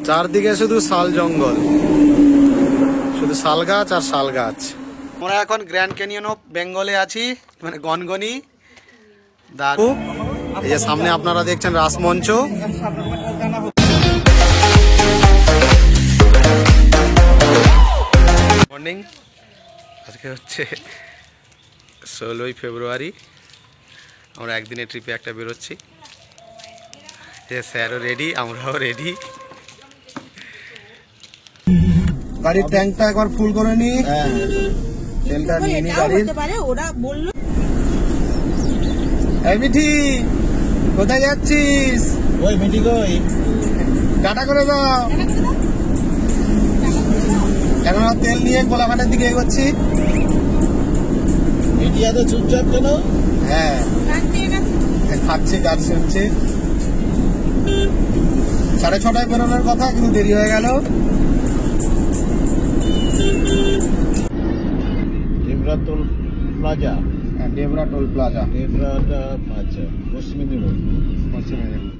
চারদিকে শুধু শাল জঙ্গল, শুধু শাল গাছ আর শাল গাছ। আমরা এখন গ্র্যান্ড ক্যানিয়ন অফ বেঙ্গলে আছি, মানে গনগনি দারু। এই যে সামনে আপনারা দেখছেন রাসমঞ্চ। মর্নিং, আজকে হচ্ছে 16ই ফেব্রুয়ারি। আমরা একদিনের ট্রিপে একটা বেরোচ্ছি। স্যারও রেডি, আমরাও রেডি। গাড়ির ট্যাঙ্কটা একবার ফুল করে নি, তেলটা নিয়ে নি গাড়ির। এই মিঠি, কোথায় যাচ্ছিস? ওই মিঠি কই? টাটা করে দাও। এখন তেল নিয়ে কোলাঘাটের দিকে এগোচ্ছি। মিঠি এত চুপচাপ কেন? হ্যাঁ, খাচ্ছে, গাছ শুনছে। 6:30 বেরোনোর কথা, কিন্তু দেরি হয়ে গেল। Debra toll plaza. হ্যাঁ, ডেবরা টোল প্লাজা, ডেবরাটা আচ্ছা, পশ্চিম মেদিনীপুর। পশ্চিম মেদিনীপুর।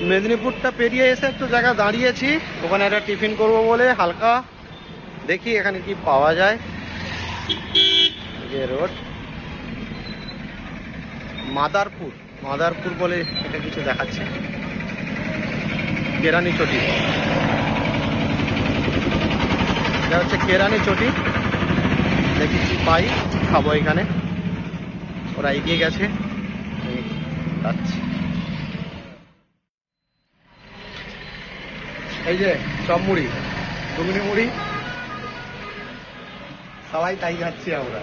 মেদিনীপুরটা পেরিয়ে এসে একটু জায়গা দাঁড়িয়েছি, ওখানে একটা টিফিন করব বলে হালকা। দেখি এখানে কি পাওয়া যায়। যে রোড মাদারপুর, মাদারপুর বলে এটা কিছু দেখাচ্ছে। কেরানি চটি, এটা হচ্ছে কেরানি চটি। দেখি কি পাই, খাবো এখানে। ওরা এগিয়ে গেছে, যাচ্ছি। এই যে চপ মুড়ি, ঘুগনি মুড়ি, সবাই তাই খাচ্ছি আমরা।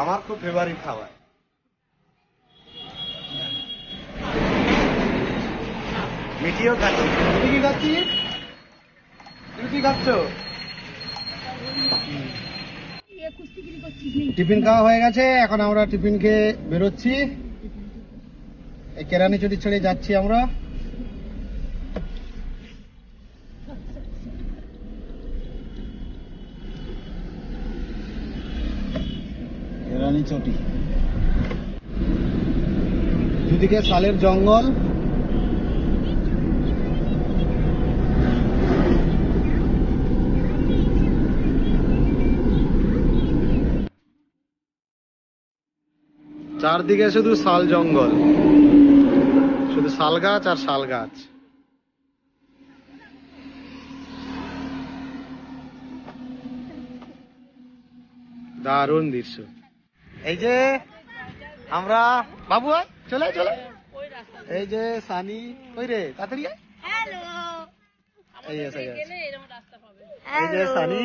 আমার খুব ফেভারিট খাবার। মিঠিও খাচ্ছি। তুমি কি খাচ্ছিস? তুমি কি খাচ্ছ? টিফিন খাওয়া হয়ে গেছে, এখন আমরা টিফিন খেয়ে বেরোচ্ছি। এই কেরানি চটি ছেড়ে যাচ্ছি আমরা। কেরানি চটি। দুদিকে শালের জঙ্গল। চারদিকে শুধু শাল জঙ্গল, শুধু শাল গাছ আর শাল গাছ। দারুণ দৃশ্য। এই যে আমরা, বাবু আয়, চলে চলে। এই যে সানি, কই রে, তাড়াতাড়ি আয়। এই যে সানি,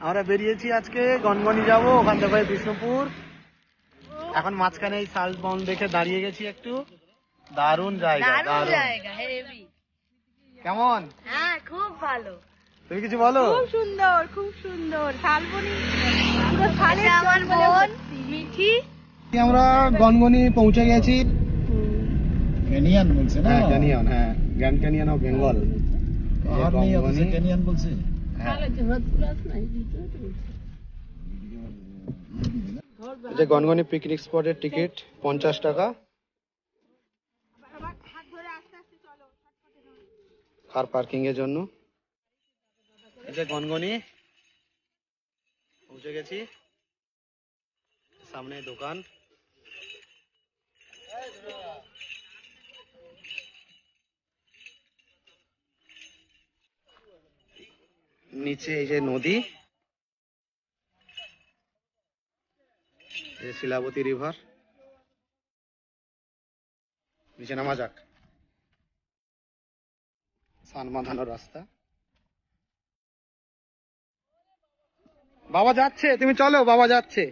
আমরা বেরিয়েছি আজকে গনগনি যাব, ওখান থেকে বিষ্ণুপুর। এখন মাঝখানে এই শাল বন দেখে দাঁড়িয়ে গেছি একটু। দারুণ জায়গা, দারুণ জায়গা, হেভি। কেমন? হ্যাঁ, খুব ভালো। তুমি কিছু বলো। খুব সুন্দর, খুব সুন্দর। শালবনি পুরো শালের আমার বোন মিঠি। আমরা গনগনি পৌঁছে গেছি। ক্যানিয়ন বলছে না? হ্যাঁ, ক্যানিয়ন, হ্যাঁ, গ্র্যান্ড ক্যানিয়ন অফ বেঙ্গল। আর নেই অথচ ক্যানিয়ন বলছে। যে গনগনি পিকনিক স্পটের টিকিট 50 টাকা। কার পার্কিং এর জন্য। এই যে গনগনি পৌঁছে গেছি, সামনে দোকান। নিচে এই যে নদী, এই শিলাবতী রিভার। নিচে নামা যাক, সান বাঁধানোর রাস্তা। বাবা যাচ্ছে, তুমি চলো, বাবা যাচ্ছে।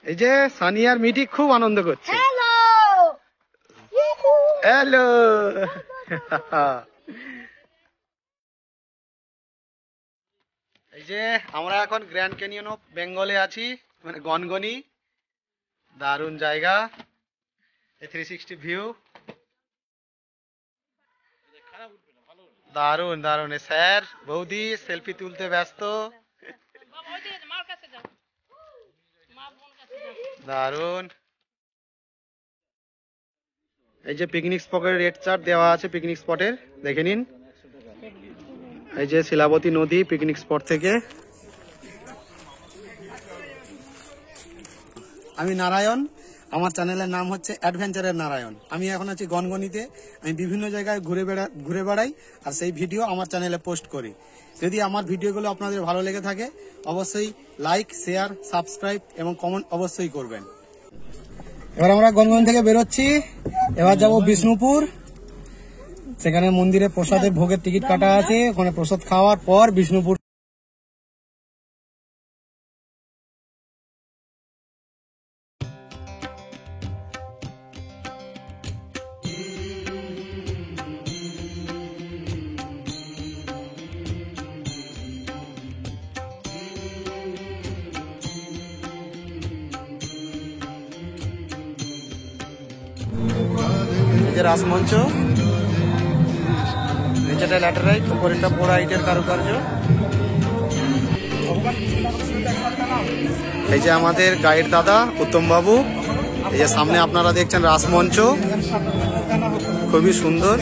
এই যে সানি আর মিঠি খুব আনন্দ করছে। Hello, hello. এই যে আমরা এখন গ্র্যান্ড ক্যানিয়ন অফ বেঙ্গলে আছি, মানে গনগনি। দারুণ জায়গা, 360 ভিউ। দারুন দারুন, স্যার বৌদি সেলফি তুলতে ব্যস্ত। দারুন। এই যে পিকনিক স্পটের রেড চার্ট দেওয়া আছে, পিকনিক স্পটের দেখে নিন। এই যে শিলাবতী নদী পিকনিক স্পট থেকে। আমি নারায়ণ, আমার চ্যানেলের নাম হচ্ছে অ্যাডভেঞ্চারের নারায়ণ। আমি এখন আছি গনগনিতে। আমি বিভিন্ন জায়গায় ঘুরে বেড়াই আর সেই ভিডিও আমার চ্যানেলে পোস্ট করি। যদি আমার ভিডিওগুলো আপনাদের ভালো লেগে থাকে অবশ্যই লাইক, শেয়ার, সাবস্ক্রাইব এবং কমেন্ট অবশ্যই করবেন। এবার আমরা গনগনি থেকে বেরোচ্ছি, এবার যাব বিষ্ণুপুর। সেখানে মন্দিরে প্রসাদের ভোগের টিকিট কাটা আছে, ওখানে প্রসাদ খাওয়ার পর বিষ্ণুপুর। রাসমঞ্চ, নিচেটা ল্যাটেরাইট, উপরেটা পোড়াইটের কারুকার্য। এই যে আমাদের গাইড দাদা উত্তম বাবু। এই যে সামনে আপনারা দেখছেন রাসমঞ্চ, খুবই সুন্দর।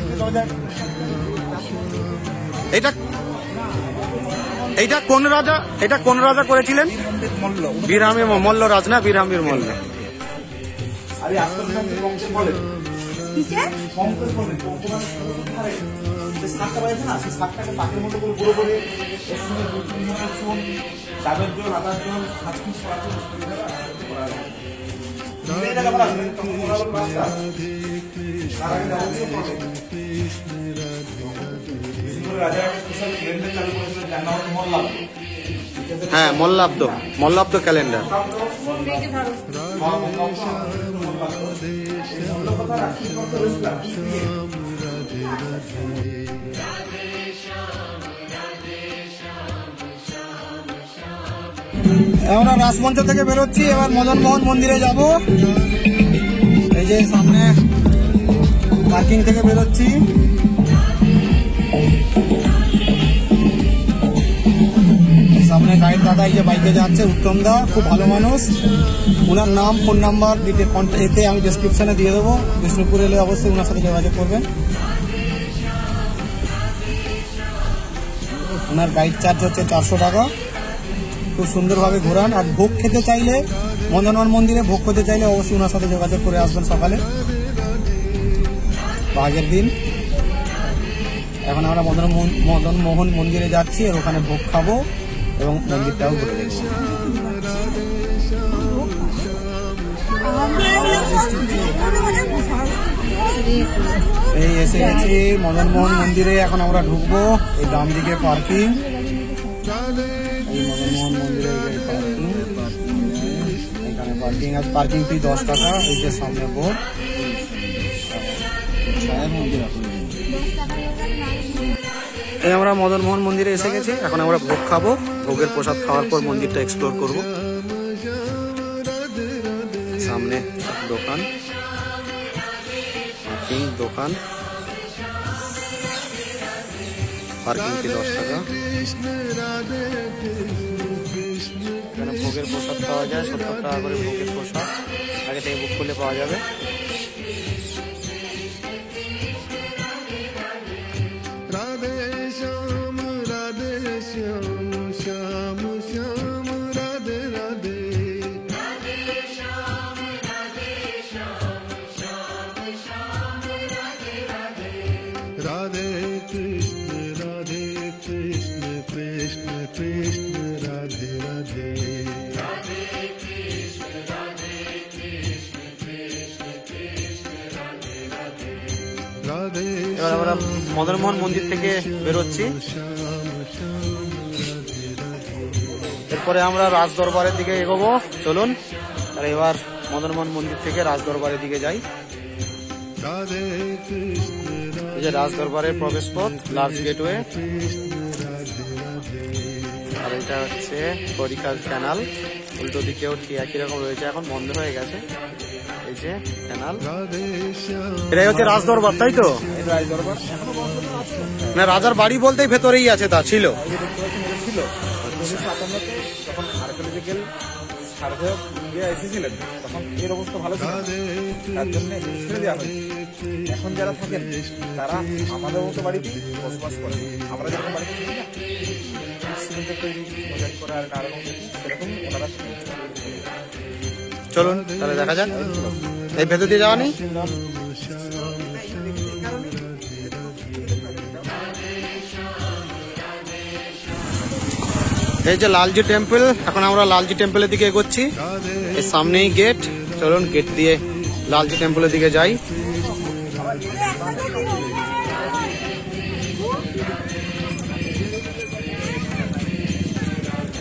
এইটা কোন রাজা করেছিলেন? বীরহামির মল্লরাজ না, বীরহামির মল্ল। হ্যাঁ, মল্লাব্দ ক্যালেন্ডার। আমরা রাসমঞ্চ থেকে বেরোচ্ছি, এবার মদন মোহন মন্দিরে যাব। এই যে সামনে পার্কিং থেকে বেরোচ্ছি। সামনে গাইড দাদা এই যে বাইকে যাচ্ছে, উত্তম দা, খুব ভালো মানুষ। ওনার নাম, ফোন নাম্বার এতে আমি ডেসক্রিপশনে দিয়ে দেবো। বিষ্ণুপুর এলে অবশ্যই ওনার সাথে যোগাযোগ করবেন। ওনার গাইড চার্জ হচ্ছে 400 টাকা। খুব সুন্দরভাবে ঘোরান। আর ভোগ খেতে চাইলে, মদনমোহন মন্দিরে ভোগ খেতে চাইলে অবশ্যই ওনার সাথে যোগাযোগ করে আসবেন সকালে বা আগের দিন। এখন আমরা মদনমোহন মন্দিরে যাচ্ছি, আর ওখানে ভোগ খাবো এবং মন্দিরটাও ঘুরে দেখবো। এই এসে গেছি মদনমোহন মন্দিরে, এখন আমরা ঢুকবো। এই ডান দিকে পার্কিং, এই মদনমোহন মন্দিরের পার্কিং। এখানে পার্কিং আর পার্কিং ফি 10 টাকা। এই যে সামনে বোর্ড। এই আমরা মদনমোহন মন্দিরে এসে গেছি, এখন আমরা ভোগ খাবো। ভোগের প্রসাদ খাওয়ার পর মন্দিরটা এক্সপ্লোর করব। সামনে দোকান, পার্কিং, দোকান, পার্কিং ফি 10 টাকা। এখানে ভোগের প্রসাদ পাওয়া যায়, 70 টাকা করে ভোগের প্রসাদ। আগে থেকে বুক করলে পাওয়া যাবে। এবার আমরা মদনমোহন মন্দির থেকে বেরোচ্ছি। এরপরে আমরা রাজদরবারের দিকে এগোবো, চলুন। আর এবার মদনমোহন মন্দির থেকে রাজদরবারের দিকে যাই। এই যে রাজদরবারের প্রবেশ পথ, লার্জ গেটওয়ে। আর এটা হচ্ছে হরিকাজ ক্যানাল, উল্টো দিকেও ঠিক একই রকম রয়েছে, এখন বন্ধ হয়ে গেছে। এই এই যে ক্যানাল, এটাই হচ্ছে রাজদরবার, তাই তো? এই রাজদরবার এখনো বন্ধ আছে। না, রাজার বাড়ি বলতেই ভেতরেই আছে, তা ছিল। এই যে দেখতে পাচ্ছেন এটা ছিল 1957-তে যখন আর্কিওলজিক্যাল সার্ভে দিয়ে এসেছিলেন, তখন এর অবস্থা ভালো ছিল, তার জন্য ছেড়ে দেওয়া হয়েছে। এখন যারা থাকেন তারা আমাদের মতো বাড়িতে বসবাস করে। আমরা যেরকম বাড়িতে থাকি না, সিমেন্টের তৈরি মোজাইক করা আর নানা রকম সেরকম ওনারা চলুন তাহলে দেখা যাক। এই ভেতর দিয়ে যাওয়া নেই? এই যে লালজি টেম্পল, এখন আমরা লালজি টেম্পলের দিকে এগোচ্ছি। এর সামনেই গেট, চলুন গেট দিয়ে লালজি টেম্পলের দিকে যাই।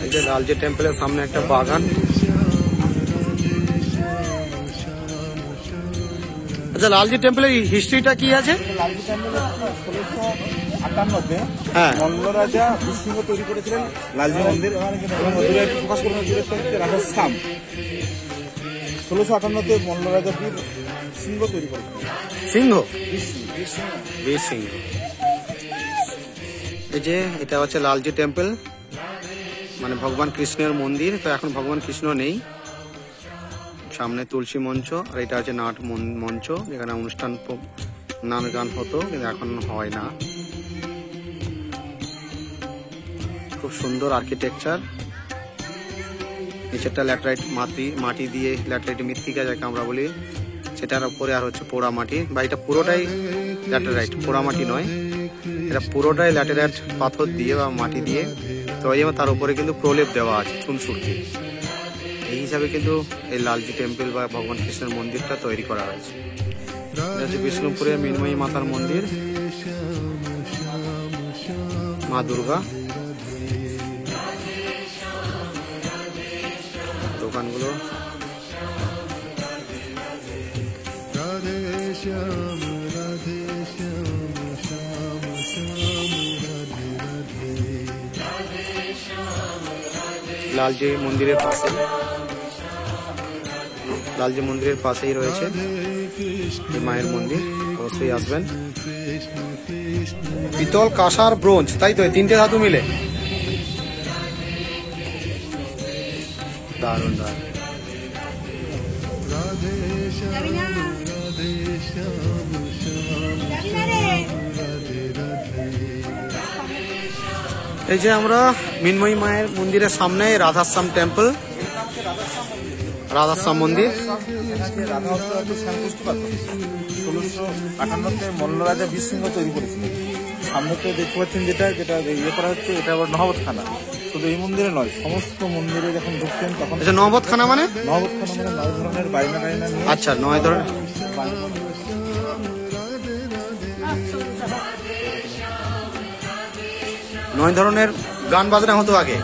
এই যে লালজি টেম্পলের সামনে একটা বাগান। আচ্ছা, লালজি টেম্পলের হিস্ট্রিটা কি আছে? লালজি টেম্পল 1658-তে হ্যাঁ। মল্ল রাজা বিষ্ণু তৈরি করেছিলেন লালজি মন্দির, এবং মন্দিরে প্রকাশ করার হচ্ছে রাজা সাম। 1658-তে মল্ল রাজা বীর সিংহ তৈরি করেছিলেন। সিংহ, বিষ্ণু বীর সিংহ। এই যে এটা হচ্ছে লালজি টেম্পল, মানে ভগবান কৃষ্ণের মন্দির। তো এখন ভগবান কৃষ্ণ নেই, সামনে তুলসী মঞ্চ, আর এটা হচ্ছে নাট মঞ্চ, যেখানে অনুষ্ঠান নাচ গান হতো, কিন্তু এখন হয় না। খুব সুন্দর আর্কিটেকচার। নিচেরটা ল্যাটেরাইট মাটি দিয়ে, ল্যাটেরাইট মৃত্তিকা যাকে আমরা বলি, সেটার উপরে আর হচ্ছে পোড়া মাটি, বা এটা পুরোটাই ল্যাটেরাইট, পোড়া মাটি নয়, এটা পুরোটাই ল্যাটেরাইট পাথর দিয়ে বা মাটি দিয়ে তৈরি, এবং তার উপরে কিন্তু প্রলেপ দেওয়া আছে চুনসুরকি। এই হিসাবে কিন্তু এই লালজি টেম্পল বা ভগবান কৃষ্ণের মন্দিরটা তৈরি করা হয়েছে। এটা হচ্ছে বিষ্ণুপুরের মৃন্ময়ী মাতার মন্দির, মা দুর্গা। দোকানগুলো লালজি মন্দিরের পাশে, লালজি মন্দিরের পাশেই রয়েছে এই মায়ের মন্দির, অবশ্যই আসবেন। পিতল, কাঁসার, ব্রোঞ্জ, তাই তো? তিনটে ধাতু মিলে দারুণ দারুণ। এই যে আমরা মৃন্ময়ী মায়ের মন্দিরের সামনে রাধাশ্যাম টেম্পল, রাধাশ্যাম মন্দির। রাধা হচ্ছে শ্যামপুষ্টি পাথর, 1658-তে মল্ল রাজা বীর সিংহ তৈরি করেছিলেন। সামনে তো দেখতে পাচ্ছেন যেটা যেটা ইয়ে করা হচ্ছে, এটা আবার নহবতখানা। শুধু এই মন্দিরে নয়, সমস্ত মন্দিরে যখন ঢুকছেন তখন। আচ্ছা, নহবতখানা মানে? নহবতখানা মানে 9 ধরনের বায়না টাইনা নিয়ে। আচ্ছা, 9 ধরনের, 9 ধরনের গান বাজনা হতো আগে।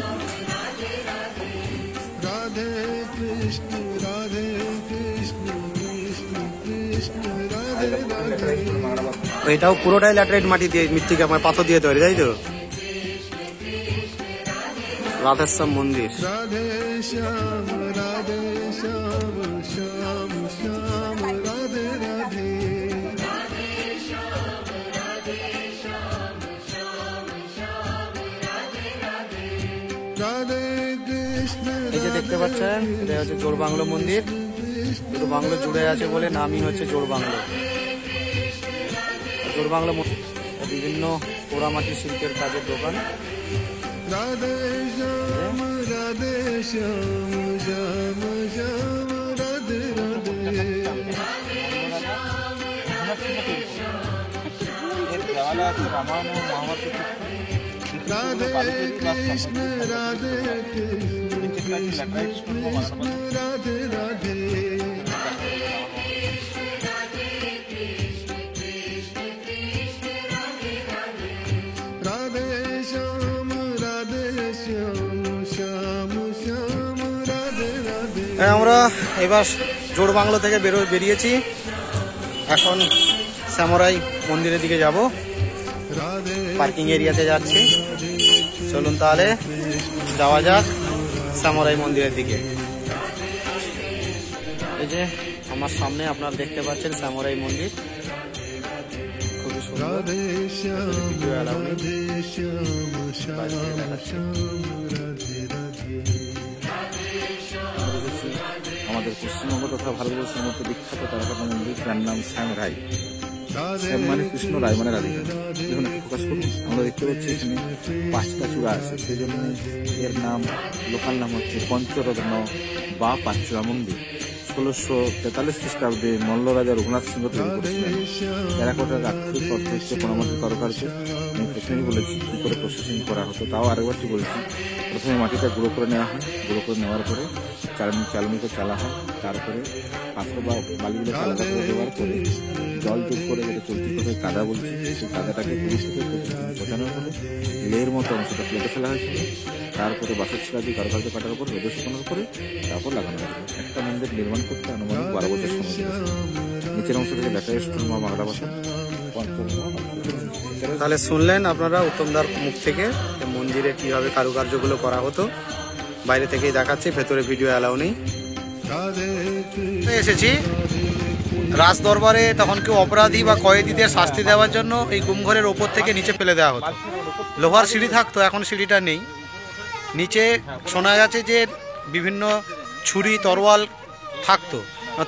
এটাও পুরোটাই ল্যাটেরাইট মাটি দিয়ে, মৃত্তিকা মানে পাথর দিয়ে তৈরি, তাই তো? রাধাশ্যাম মন্দির। এই যে দেখতে পাচ্ছেন, এটা হচ্ছে জোড়বাংলো মন্দির। দুটো বাংলো জুড়ে আছে বলে নামই হচ্ছে জোড়বাংলো। জোড়বাংলো বিভিন্ন পোড়ামাটি শিল্পের কাজের দোকান। রামায়ণ ও মহাভারত আমরা এবার জোড়বাংলো থেকে বেরিয়েছি, এখন শ্যামরাই মন্দিরের দিকে যাব, পার্কিং এরিয়াতে যাচ্ছি। চলুন তাহলে যাওয়া যাক শ্যামরাই মন্দিরের দিকে। এই যে আমার সামনে আপনারা দেখতে পাচ্ছেন শ্যামরাই মন্দির, খুবই সুন্দর। ভিডিও অ্যালাউ নেই, বাইরে থেকে দেখাচ্ছি। আমাদের পশ্চিমবঙ্গ তথা ভারতবর্ষের মধ্যে বিখ্যাত তারাকাটা মন্দির, যার নাম শ্যামরাই। শ্যাম মানে কৃষ্ণ, রায় মানে রাধিকা। দেখুন একটু ফোকাস করুন, আমরা দেখতে পাচ্ছি এখানে 5টা চূড়া আছে, সেই জন্য এর নাম, লোকাল নাম হচ্ছে পঞ্চরত্ন বা পাঁচচূড়া মন্দির। 1643 খ্রিস্টাব্দে মল্ল রাজা রঘুনাথ সিংহ তৈরি করেছিলেন। টেরাকোটার আকৃতিক অর্থ হচ্ছে পোড়ামাটির কারুকার্য। আমি প্রথমেই বলেছি কি করে প্রসেসিং করা হতো, তাও আরেকবারটি বলেছি। প্রথমে মাটিটা গুঁড়ো করে নেওয়া হয়, গুঁড়ো করে নেওয়ার পরে চালনিতে চালা হয়, তারপরে পাথর বা বালিগুলো আলাদা করে দেওয়ার পরে জল যোগ করে যেটা চলতি করে কাদা বলছি, সেই কাদাটাকে 20 থেকে 25 মিনিট ফোটানোর পরে লেয়ের মতো অংশটা প্লেটে ফেলা হয়েছিল। তারপরে বাঁশের ছিলা দিয়ে কারুকার্য কাটার উপর রোদে শুকানোর পরে তারপর লাগানো হয়েছিল। একটা মন্দির নির্মাণ করতে আনুমানিক 12 বছর সময় লেগেছিল। নিচের অংশ থেকে লেখা স্টোন বা বাংলা ভাষা তাহলে শুনলেন আপনারা উত্তমদার মুখ থেকে যে মন্দিরে কিভাবে কারুকার্যগুলো করা হতো। বাইরে থেকেই দেখাচ্ছি, ভেতরে ভিডিও অ্যালাউ নেই। এসেছি রাজ দরবারে, তখন কেউ অপরাধী বা কয়েদিদের শাস্তি দেওয়ার জন্য এই গুমঘরের ওপর থেকে নিচে ফেলে দেওয়া হতো। লোহার সিঁড়ি থাকতো, এখন সিঁড়িটা নেই। নিচে শোনা গেছে যে বিভিন্ন ছুরি তরোয়াল থাকতো,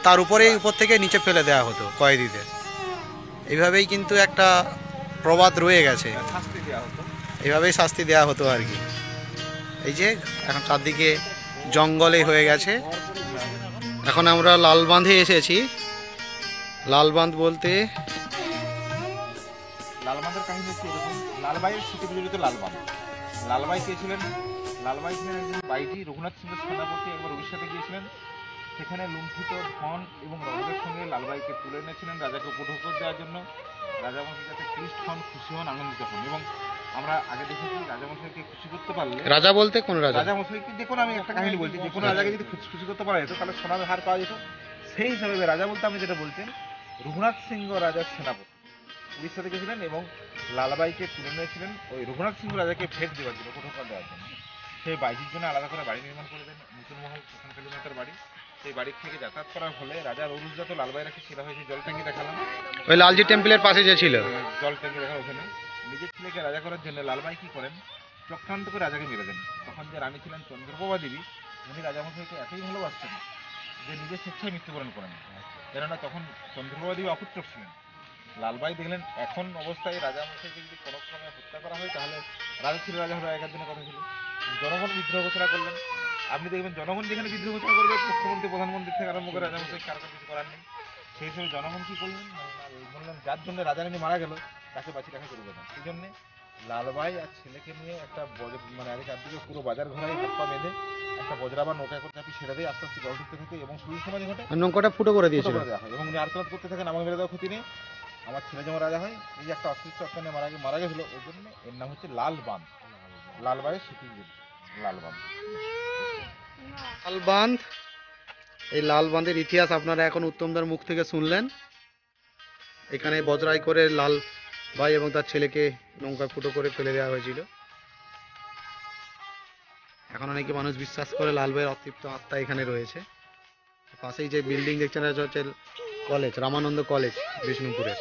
তার উপরেই উপর থেকে নিচে ফেলে দেওয়া হতো কয়েদিদের। এইভাবেই কিন্তু একটা প্রবাদ রয়ে গেছে, শাস্তি দেওয়া হতো। এইভাবেই শাস্তি দেওয়া হতো আর কি। এই যে এখন চারদিকে জঙ্গলে হয়ে গেছে। এখন আমরা লালবাঁধে এসেছি। লালবাঁধ বলতে লালবাঁধের কাহিনী হচ্ছে এরকম, লালবাইয়ের স্মৃতি বিজড়িত লালবাঁধ। লালবাই কে ছিলেন? লালবাই ছিলেন একজন বাইজি, রঘুনাথ সিংহের সেনাপতি। একবার উড়িষ্যাতে গিয়েছিলেন, সেখানে লুণ্ঠিত ধন এবং রণের সঙ্গে লালবাইকে তুলে এনেছিলেন রাজাকে উপঢৌকন দেওয়ার জন্য। রাজামশাই যাতে ক্লিষ্ট হন, খুশি হন, আনন্দিত হন। এবং আমরা আগে দেখেছি রাজামশাইকে খুশি করতে পারলে, রাজা বলতে কোন রাজা? রাজামশাইকে যে কোনো, আমি একটা কাহিনী বলছি, যে কোনো রাজাকে যদি খুশি করতে পারা যেত তাহলে সোনার হার পাওয়া যেত। সেই হিসাবে রাজা বলতে আমি যেটা বলছেন, রঘুনাথ সিংহ রাজার সেনাপতি উড়িষ্যাতে গেছিলেন এবং লালবাইকে তুলে নিয়েছিলেন ওই রঘুনাথ সিংহ রাজাকে ভেট দেওয়ার জন্য, উপঢৌকন দেওয়ার জন্য। সেই বাইজির জন্য আলাদা করে বাড়ি নির্মাণ করে দেন, নতুন মহল, কালী মাতার বাড়ি। সেই বাড়ি থেকে যাতায়াত করার ফলে রাজার অরুজজাত লালবাই রাখে সেরা হয়েছে। জল ট্যাঙ্কি দেখালাম, ওই লালজি টেম্পলের পাশে যে ছিল জল ট্যাঙ্কি দেখার ওখানে। নিজের ছেলেকে রাজা করার জন্য লালবাই কি করেন, চক্রান্ত করে রাজাকে মেরে দেন। তখন যে রানী ছিলেন চন্দ্রপ্রভা দেবী, উনি রাজামশাইকে এতই ভালোবাসতেন যে নিজের স্বেচ্ছায় মৃত্যুবরণ করেন, কেননা তখন চন্দ্রপ্রভা দেবী অপুত্রক ছিলেন। লালবাই দেখলেন এখন অবস্থায় রাজামশাইকে যদি কোনো ক্রমে হত্যা করা হয় তাহলে রাজা ছিল, রাজা হবে, আগের দিনে কথা ছিল। জনগণ বিদ্রোহ ঘোষণা করলেন। আপনি দেখবেন জনগণ যেখানে বিদ্রোহ ঘোষণা করবে, মুখ্যমন্ত্রী প্রধানমন্ত্রী থেকে আরম্ভ করে রাজামশাই কারো কিছু করার নেই। সেই হিসেবে জনগণ কি করলেন, বললেন যার জন্য রাজা রানী মারা গেল তাকে বাঁচি রাখা চলবে না। সেই জন্যে লালবাই আর ছেলেকে নিয়ে একটা মানে আগে চারদিকে পুরো বাজার ঘোরায় হাত পা বেঁধে একটা বজরা বা নৌকা করে চাপি ছেড়ে দিয়ে আস্তে আস্তে জল ঢুকতে থাকে এবং সূর্য সমাধি ঘটে, নৌকাটা ফুটো করে ফুটো দিয়েছিল। করে দেওয়া হয় এবং উনি আর্তনাদ করতে থাকেন, আমার মেরে দেওয়া ক্ষতি নেই, আমার ছেলে যেমন রাজা হয়। এই যে একটা অস্তিত্ব অক্ষণে মারা গেছিল, ওই জন্য এর নাম হচ্ছে লাল বাঁধ। লালবাইয়ের স্মৃতি লাল বাঁধ। লালবাঁধ, এই লালবাঁধের ইতিহাস আপনারা এখন উত্তমদার মুখ থেকে শুনলেন। এখানে বজরাই করে লাল ভাই এবং তার ছেলেকে নৌকা ফুটো করে ফেলে দেওয়া হয়েছিল। এখন অনেকে মানুষ বিশ্বাস করে লাল ভাইয়ের অতৃপ্ত আত্মা এখানে রয়েছে। পাশেই যে বিল্ডিং দেখছেন এটা হচ্ছে কলেজ, রামানন্দ কলেজ বিষ্ণুপুরের।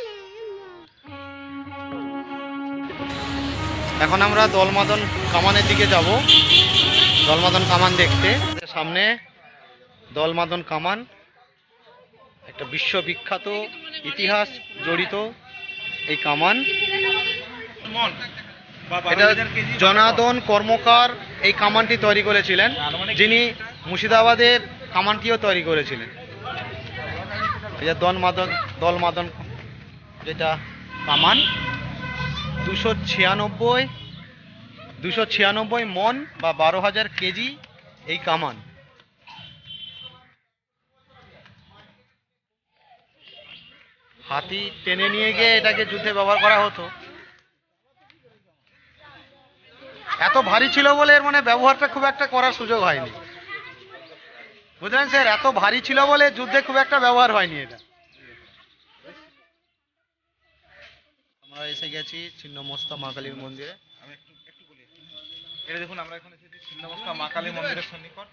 এখন আমরা দলমাদন কামানের দিকে যাব, দলমাদন কামান দেখতে। সামনে দলমাদন কামান, একটা বিশ্ববিখ্যাত ইতিহাস জড়িত এই কামান। এটা জনার্দন কর্মকার এই কামানটি তৈরি করেছিলেন, যিনি মুর্শিদাবাদের কামানটিও তৈরি করেছিলেন। এই যে দলমাদন যেটা কামান, 296 মন বা 12,000 কেজি এই কামান। হাতি টেনে নিয়ে গিয়ে এটাকে যুদ্ধে ব্যবহার করা হতো। এত ভারী ছিল বলে এর মানে ব্যবহারটা খুব একটা করার সুযোগ হয়নি, বুঝলেন স্যার? এত ভারী ছিল বলে যুদ্ধে খুব একটা ব্যবহার হয়নি এটা। আমরা এসে গেছি ছিন্নমস্তা মা কালীর মন্দিরে। আমি একটু বলি, এটা দেখুন আমরা এখন এসেছি ছিন্নমস্তা মা কালী মন্দিরের সন্নিকট।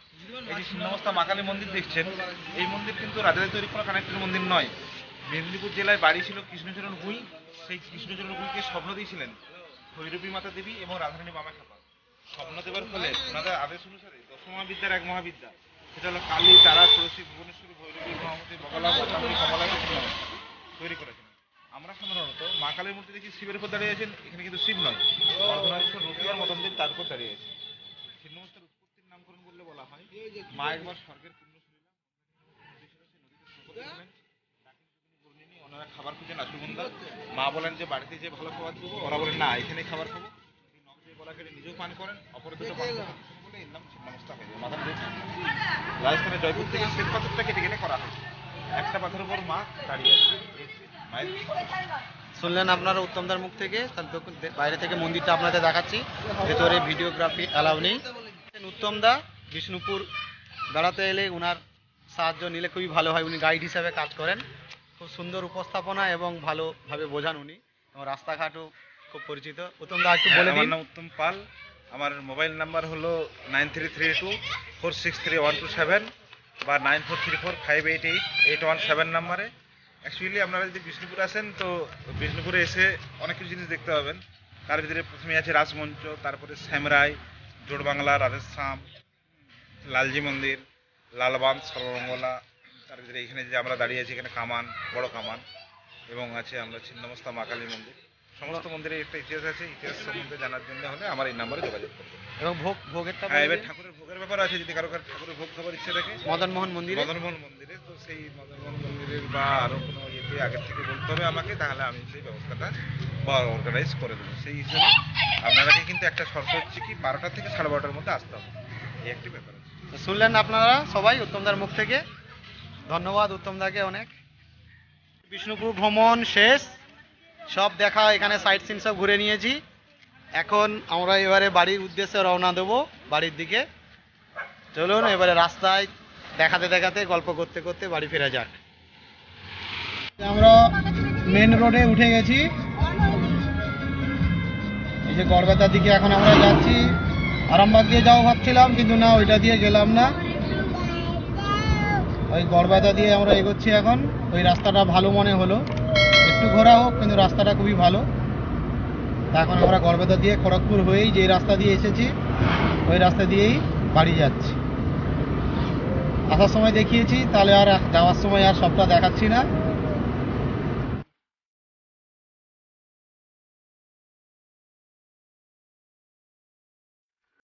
এই যে ছিন্নমস্তা মা কালী মন্দির দেখছেন, এই মন্দির কিন্তু রাজাদের তৈরি কোনো কানেক্টেড মন্দির নয়। মেদিনীপুর জেলায় বাড়ি ছিল কৃষ্ণচরণ ভুঁই। সেই কৃষ্ণচরণ ভুঁইকে স্বপ্ন দিয়েছিলেন ভৈরবী মাতা দেবী এবং রাধারানী বামা খাপা। স্বপ্ন দেবার ফলে ওনাদের আদেশ অনুসারে 10 মহাবিদ্যার এক মহাবিদ্যা, সেটা হলো কালী, তারা, ষোড়শী, ভুবনেশ্বরী, ভৈরবী, মহামতি, বগলা, বকাম্বী, কমলা তৈরি করেছেন। আমরা সাধারণত মা কালীর মূর্তি দেখি শিবের উপর দাঁড়িয়ে আছেন, এখানে কিন্তু শিব নয়, অর্ধনারীশ্বর রূপিয়ার মদনদেব তার উপর দাঁড়িয়ে আছে। ছিন্নমস্তার উৎপত্তির নামকরণ বললে বলা হয়, মা একবার স্বর্গের পুণ্য শুনিলাম, ওনারা খাবার খুঁজেন আশুগন্ধা। মা বলেন যে বাড়িতে যে ভালো খাবার দেবো, ওরা বলেন না এখানে খাবার খাবো। গলা কেটে নিজেও পান করেন, অপর দুটো পান করেন বলে এর নাম ছিন্নমস্তা হয়ে যায়। মাথার রাজস্থানের জয়পুর থেকে শ্বেত পাথরটা কেটে কেটে করা হয়, একটা পাথরের উপর মা দাঁড়িয়ে আছে। মায়ের শুনলেন আপনারা উত্তমদার মুখ থেকে। তাহলে তো বাইরে থেকে মন্দিরটা আপনাদের দেখাচ্ছি, ভেতরে ভিডিওগ্রাফি অ্যালাউ নেই। উত্তমদা বিষ্ণুপুর বেড়াতে এলে ওনার সাহায্য নিলে খুবই ভালো হয়। উনি গাইড হিসাবে কাজ করেন, খুব সুন্দর উপস্থাপনা এবং ভালোভাবে বোঝান উনি, এবং রাস্তাঘাটও খুব পরিচিত। উত্তমদা একটু বলে আমার দিন। নাম উত্তম পাল, আমার মোবাইল নাম্বার হলো 9332463127 বা 9434588817 নাম্বারে। অ্যাকচুয়ালি আপনারা যদি বিষ্ণুপুর আসেন তো বিষ্ণুপুরে এসে অনেক কিছু জিনিস দেখতে পাবেন। তার ভিতরে প্রথমে আছে রাজমঞ্চ, তারপরে শ্যামরাই, জোড়বাংলা, রাধেশ্যাম, লালজি মন্দির, লালবাঁধ, সর্বমঙ্গলা, তার ভিতরে এখানে যে আমরা দাঁড়িয়ে আছি এখানে কামান, বড় কামান, এবং আছে আমরা ছিন্নমস্তা মা কালী মন্দির। সমস্ত মন্দিরের একটা ইতিহাস আছে, ইতিহাস সম্বন্ধে জানার জন্য হলে আমার এই নাম্বারে যোগাযোগ করবে। এবং ভোগেরটা হ্যাঁ, এবার ঠাকুরের ভোগের ব্যাপার আছে, যদি কারো ঠাকুরের ভোগ খাবার ইচ্ছে থাকে মদনমোহন মন্দিরে, মদনমোহন মন্দিরে, তো সেই মদনমোহন মন্দিরের বা আরো কোনো ইয়েতে আগের থেকে বলতে হবে আমাকে, তাহলে আমি সেই ব্যবস্থাটা বা অর্গানাইজ করে দেবো। সেই হিসেবে আপনারাকে কিন্তু একটা শর্ত হচ্ছে কি 12টা থেকে 12:30টার মধ্যে আসতে হবে, এই একটি ব্যাপার আছে। শুনলেন আপনারা সবাই উত্তমদার মুখ থেকে। ধন্যবাদ উত্তমদাকে অনেক। বিষ্ণুপুর ভ্রমণ শেষ, সব দেখা, এখানে সাইট সিন সব ঘুরে নিয়েছি। এখন আমরা এবারে বাড়ির উদ্দেশ্যে রওনা দেবো, বাড়ির দিকে। চলুন এবারে রাস্তায় দেখাতে দেখাতে গল্প করতে করতে বাড়ি ফেরা যাক। আমরা মেন রোডে উঠে গেছি, এই যে গড়বেতার দিকে এখন আমরা যাচ্ছি। আরামবাগ দিয়ে যাও ভাবছিলাম, কিন্তু না, ওইটা দিয়ে গেলাম না, ওই গড়বেতা দিয়ে আমরা এগোচ্ছি এখন। ওই রাস্তাটা ভালো মনে হলো, একটু ঘোরা হোক কিন্তু রাস্তাটা খুবই ভালো। তা এখন আমরা গড়বেতা দিয়ে খড়গপুর হয়েই যে রাস্তা দিয়ে এসেছি ওই রাস্তা দিয়েই বাড়ি যাচ্ছি। আসার সময় দেখিয়েছি, তাহলে আর যাওয়ার সময় আর সবটা দেখাচ্ছি না।